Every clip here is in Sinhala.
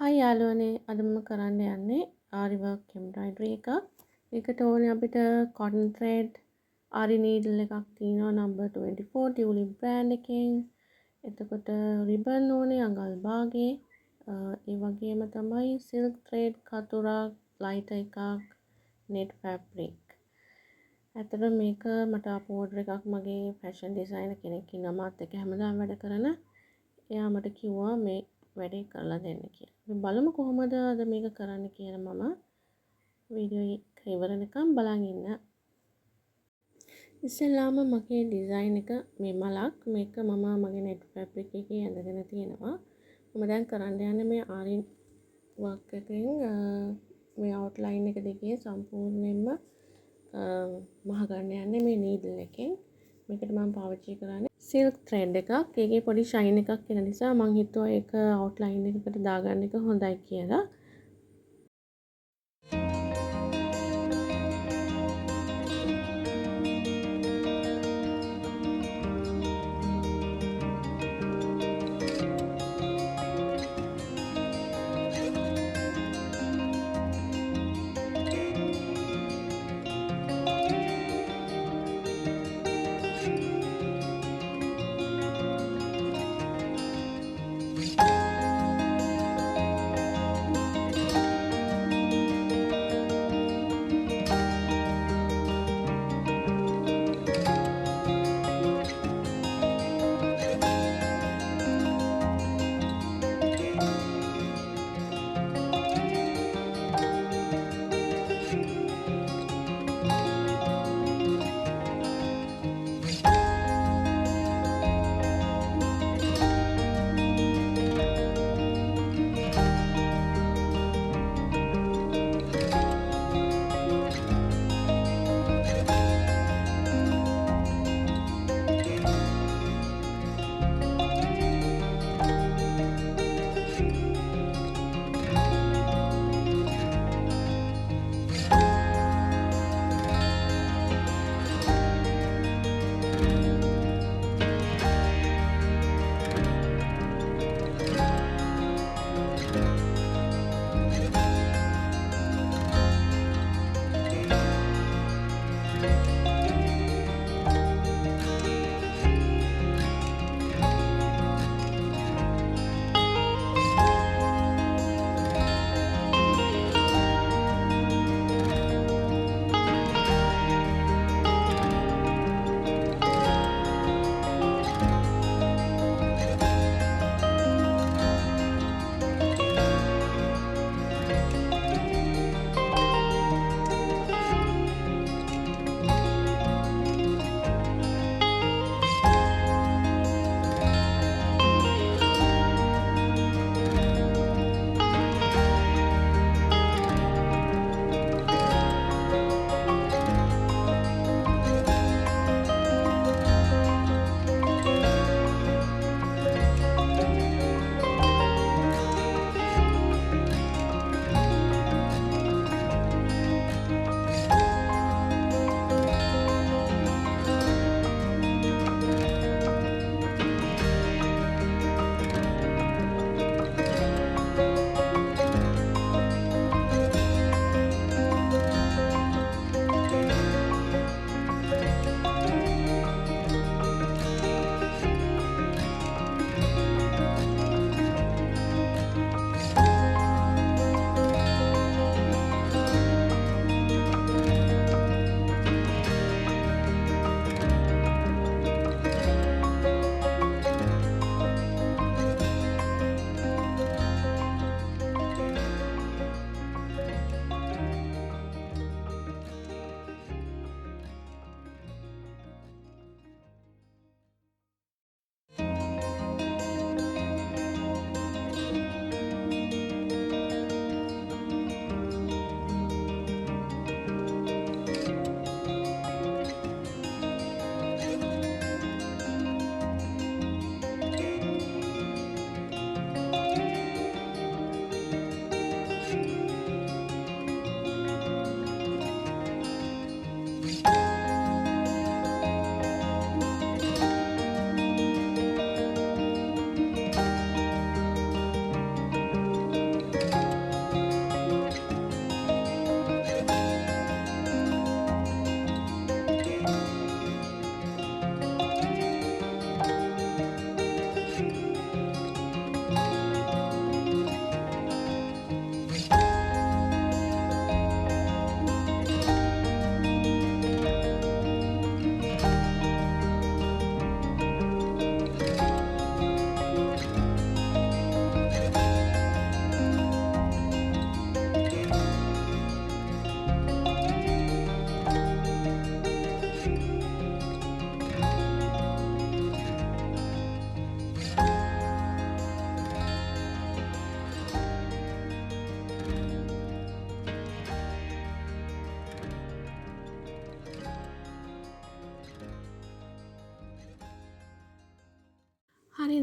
හයි යාළුවනේ අද මම කරන්න යන්නේ Aariwork embroidery එකක්. ඒකට ඕනේ අපිට cotton thread Aari needle එකක් තියෙනවා number 24 tulip brand එකෙන්. එතකොට ribbon ඕනේ අඟල් භාගේ. ඒ වගේම තමයි silk thread කතුරක් lighter එකක් net fabric. ඇත්තට මේක මට ආපු order එකක් මගේ fashion designer කෙනෙක් ඉන්නවා මාත් එක්ක හැමදාම වැඩ කරන. එයා මට කිව්වා මේ වැඩේ කරලා දෙන්න කියලා. අපි බලමු කොහොමද අද මේක කරන්න කියලා. මම වීඩියෝ එක ඉවර වෙනකම් බලන් ඉන්න. ඉස්සෙල්ලාම මගේ ඩිසයින් එක මේ මලක් මේක මම මගේ net fabric එකේ ඇඳගෙන තියෙනවා. මම දැන් කරන්න යන්නේ මේ Aari work එකෙන් මේ outline එක දිගේ සම්පූර්ණයෙන්ම මහ ගන්න යන්නේ මේ needle එකෙන්. මේකට මම පාවිච්චි කරන්නේ silk thread එකක්. ඒකේ පොඩි shine එකක් එන නිසා මම හිතුවා ඒක outline එකකට දාගන්න එක හොඳයි කියලා.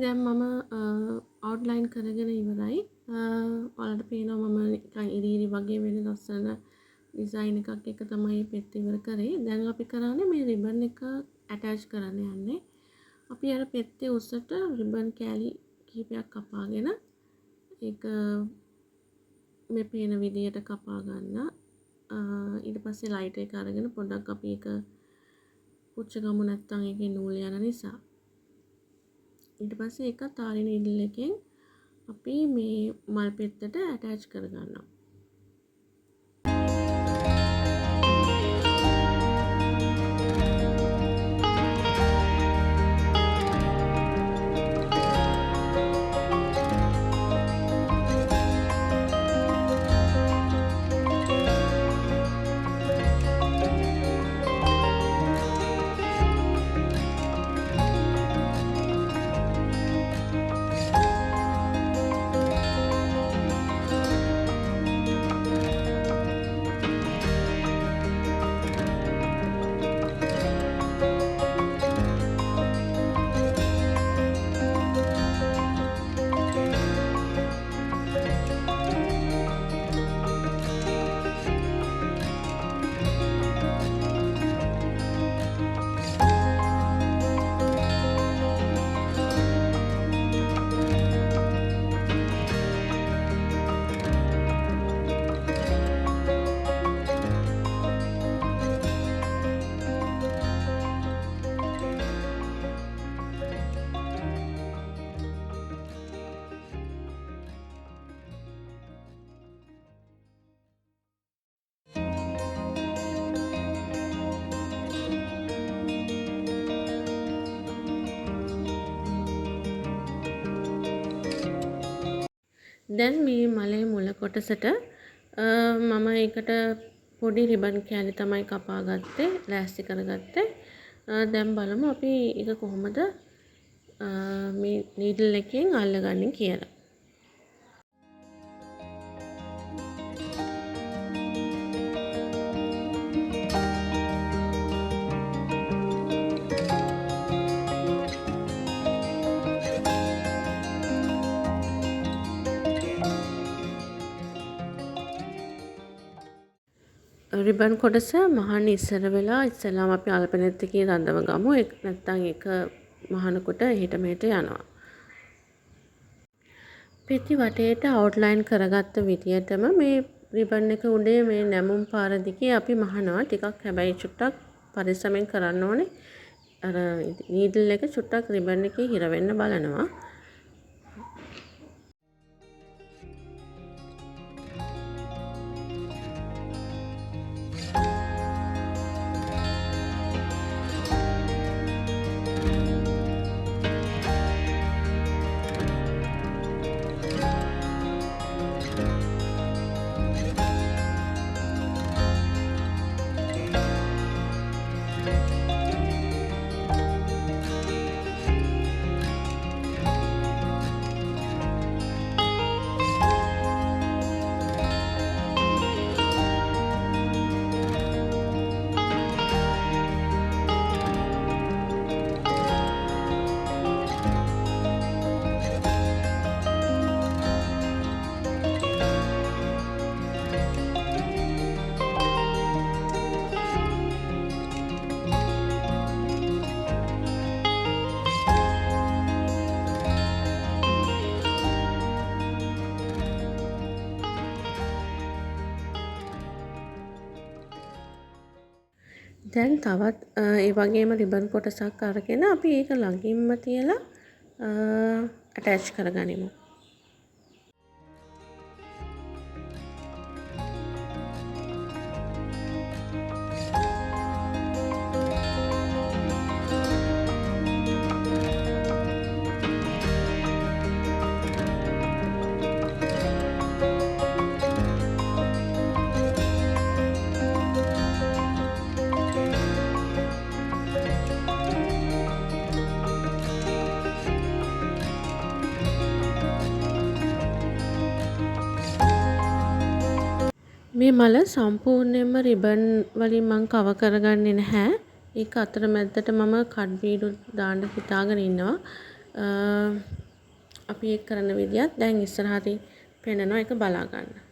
දැන් මම අවුට්ලයින් කරගෙන ඉවරයි. ඔයාලට පේනවා මම නිකන් ඉරිරි වගේ වෙන ලස්සන ඩිසයින් එකක් එක තමයි පෙත් ඉවර කරේ. දැන් අපි කරන්නේ මේ රිබන් එක ඇටච් කරන්න යන්නේ. අපි අර පෙත්තේ උසට රිබන් කෑලි කිහිපයක් කපාගෙන ඒක මේ පේන විදියට කපා ගන්න. ඊට පස්සේ ලයිටර් එක අරගෙන පොඩ්ඩක් අපි ඒක පුච්ච ගමු නැත්නම් ඒකේ නූල් යන නිසා. ඊට පස්සේ ඒකත් ආරි නීඩල් එකෙන් අපි මේ මල් පෙත්තට ඇටච් කරගන්නවා. දැන් මේ මලේ මුල කොටසට මම ඒකට පොඩි රිබන් කෑලි තමයි කපා ගත්තේ, ලෑස්ති කරගත්තේ. දැන් බලමු අපි ඒක කොහොමද මේ නීඩල් එකෙන් අල්ලගන්නේ කියලා. රිබන් කොටස මහන්න ඉස්සර වෙලා ඉස්සෙල්ලාම අපි අල්පනෙත් එකකින් රඳව ගමු. ඒක නැත්තම් ඒක මහනකොට එහෙට මෙහෙට යනවා. පෙති වටේට අවුට්ලයින් කරගත්ත විදියටම මේ රිබන් එක උඩේ මේ නැමුම් පාර දිගේ අපි මහනවා. ටිකක් හැබැයි චුට්ටක් පරිස්සමෙන් කරන්න ඕනේ. අර නීඩල් එක චුට්ටක් රිබන් එකේ හිර වෙන්න බලනවා. දැන් තවත් ඒ වගේම රිබන් කොටසක් අරගෙන අපි ඒක ළඟින්ම තියලා ඇටච් කරගනිමු. මේ මල සම්පූර්ණයෙන්ම රිබන් වලින් මම කව කරගන්නේ නැහැ. ඒක අතරමැද්දට මම කඩ් බීඩු දාන්න හිතාගෙන ඉන්නවා. අපි ඒක කරන විදිහත් දැන් ඉස්සරහදී පෙන්නනවා. ඒක බලා ගන්න.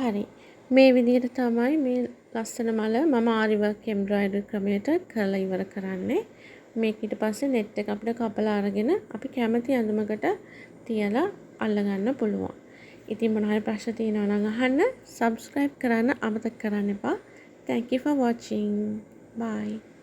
හරි. මේ විදිහට තමයි මේ ලස්සන මල මම ආරිවර්ක් එම්බ්‍රොයිඩරි ක්‍රමයට කරලා ඉවර කරන්නේ. මේක ඊට පස්සේ net එක අපිට කපලා අරගෙන අපි කැමති ඇඳුමකට තියලා අල්ලගන්න පුළුවන්. ඉතින් මොනවා හරි ප්‍රශ්න තියෙනවා නම් අහන්න. subscribe කරන්න අමතක කරන්න එපා. Thank you for watching. Bye.